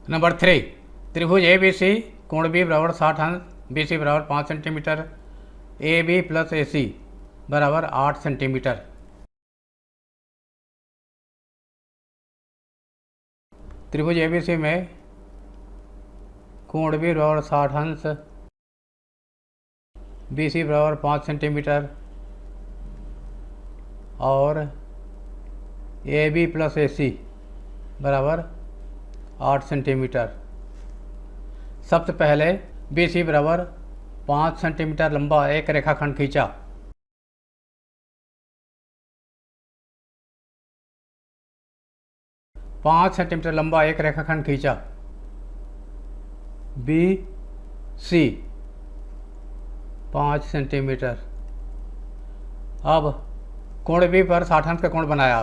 Number 3, त्रिभुज A B C, कोण B बराबर 60 अंश, बी सी बराबर 5 centimetre, A B plus A सी बराबर 8 सेंटीमीटर। त्रिभुज ए बी सी में कोण बी बराबर 60 अंश, बी सी बराबर 5 सेंटीमीटर और ए बी प्लस ए सी बराबर 8 सेंटीमीटर। सबसे पहले बी सी बराबर 5 सेंटीमीटर लंबा एक रेखाखंड खींचा। पाँच सेंटीमीटर लंबा एक रेखाखंड खींचा। B C 5 centimetre. अब कोण बी पर 60 अंश का कोण बनाया।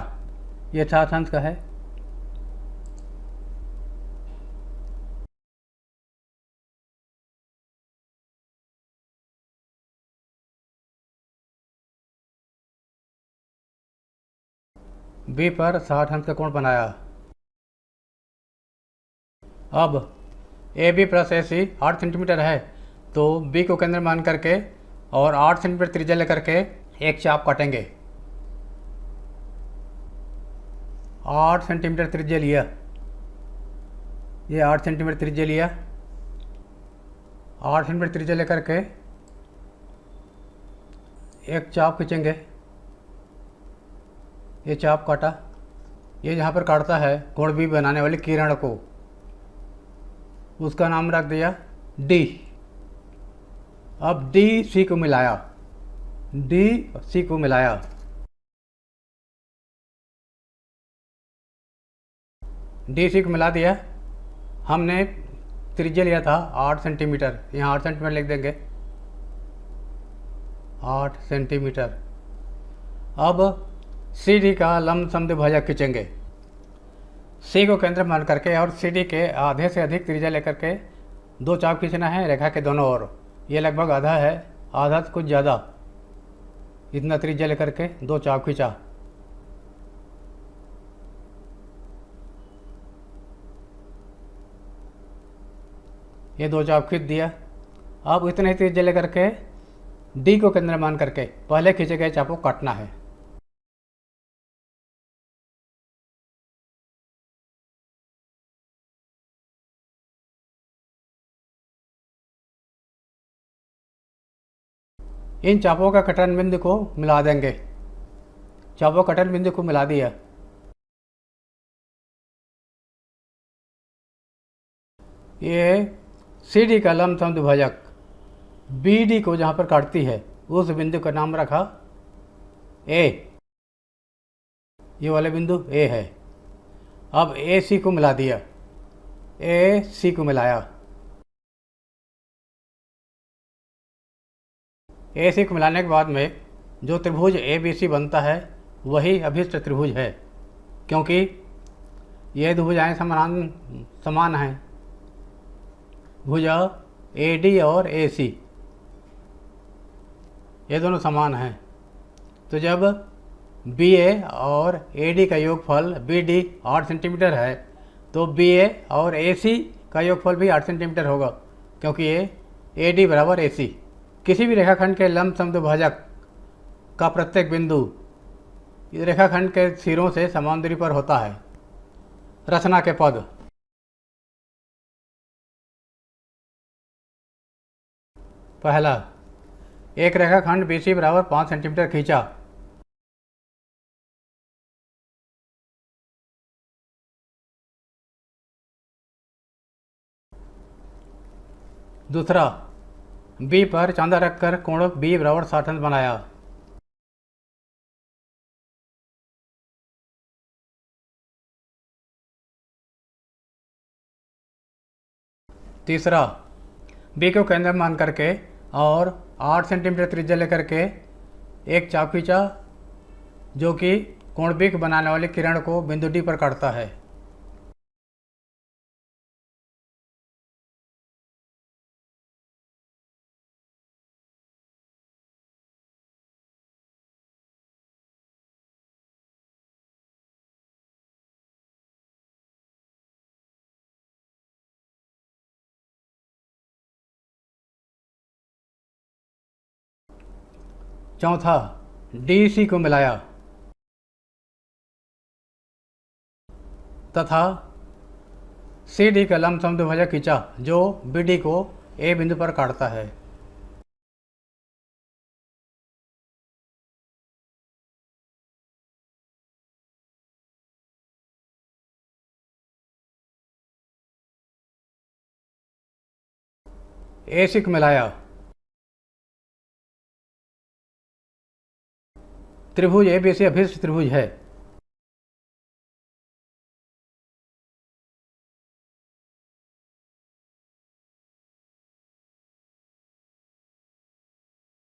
ये 60 अंश का है। बी पर 60 अंश का कोण बनाया। अब A B plus A C 8 centimetre है, तो बी को केंद्र मान करके और 8 सेंटीमीटर त्रिज्या लेकर के एक चाप काटेंगे। 8 सेंटीमीटर त्रिज्या लिया, ये 8 सेंटीमीटर त्रिज्या लिया। 8 सेंटीमीटर त्रिज्या लेकर के एक चाप खींचेंगे। ये चाप काटा, ये जहाँ पर काटता है कोण बी बनाने वाली किरण को, उसका नाम रख दिया डी। अब डी सी को मिलाया, डी सी को मिलाया। डी सी को मिला दिया। हमने त्रिज्या लिया था 8 सेंटीमीटर, यहाँ 8 सेंटीमीटर लिख देंगे, 8 सेंटीमीटर। अब सी डी का लंबसम द्विभाजक खींचेंगे। सी को केंद्र मान करके और सी डी के आधे से अधिक त्रिज्या लेकर के दो चाप खींचना है रेखा के दोनों ओर। ये लगभग आधा है, आधा से कुछ ज़्यादा, इतना त्रिज्या लेकर के दो चाप खींचा। ये दो चाप खींच दिया। अब इतने ही त्रिज्या लेकर के डी को केंद्र मान करके पहले खींचे गए चाप को काटना है। इन चापों का कटन बिंदु को मिला देंगे। चापों कटन बिंदु को मिला दिया। ये सी डी का लंबसम द्विभाजक बी डी को जहाँ पर काटती है उस बिंदु का नाम रखा ए। ये वाले बिंदु ए है। अब ए सी को मिला दिया, ए सी को मिलाया। ए सी को मिलाने के बाद में जो त्रिभुज ए बी सी बनता है वही अभिष्ट त्रिभुज है, क्योंकि ये भुजाएँ समान हैं। भुजा ए डी और ए सी ये दोनों समान हैं। तो जब बी ए और ए डी का योगफल बी डी 8 सेंटीमीटर है, तो बी ए और ए सी का योगफल भी 8 सेंटीमीटर होगा, क्योंकि ये ए डी बराबर ए सी। किसी भी रेखाखंड के लंबसम द्विभाजक का प्रत्येक बिंदु रेखाखंड के सिरों से समान दूरी पर होता है। रचना के पद। पहला, एक रेखाखंड बी सी बराबर 5 सेंटीमीटर खींचा। दूसरा, बी पर चांदा रखकर कोण बी बराबर 60 अंश बनाया। तीसरा, बी को केंद्र मान करके और 8 सेंटीमीटर त्रिज्या लेकर के एक चाप खींचा जो कि कोण बी को बनाने वाली किरण को बिंदु डी पर काटता है। चौथा, डी सी को मिलाया तथा सी डी का लमसम द्विभाजक खींचा जो बी डी को ए बिंदु पर काटता है। ए सी को मिलाया त्रिभुज ए बी सी अभिष्ट त्रिभुज है।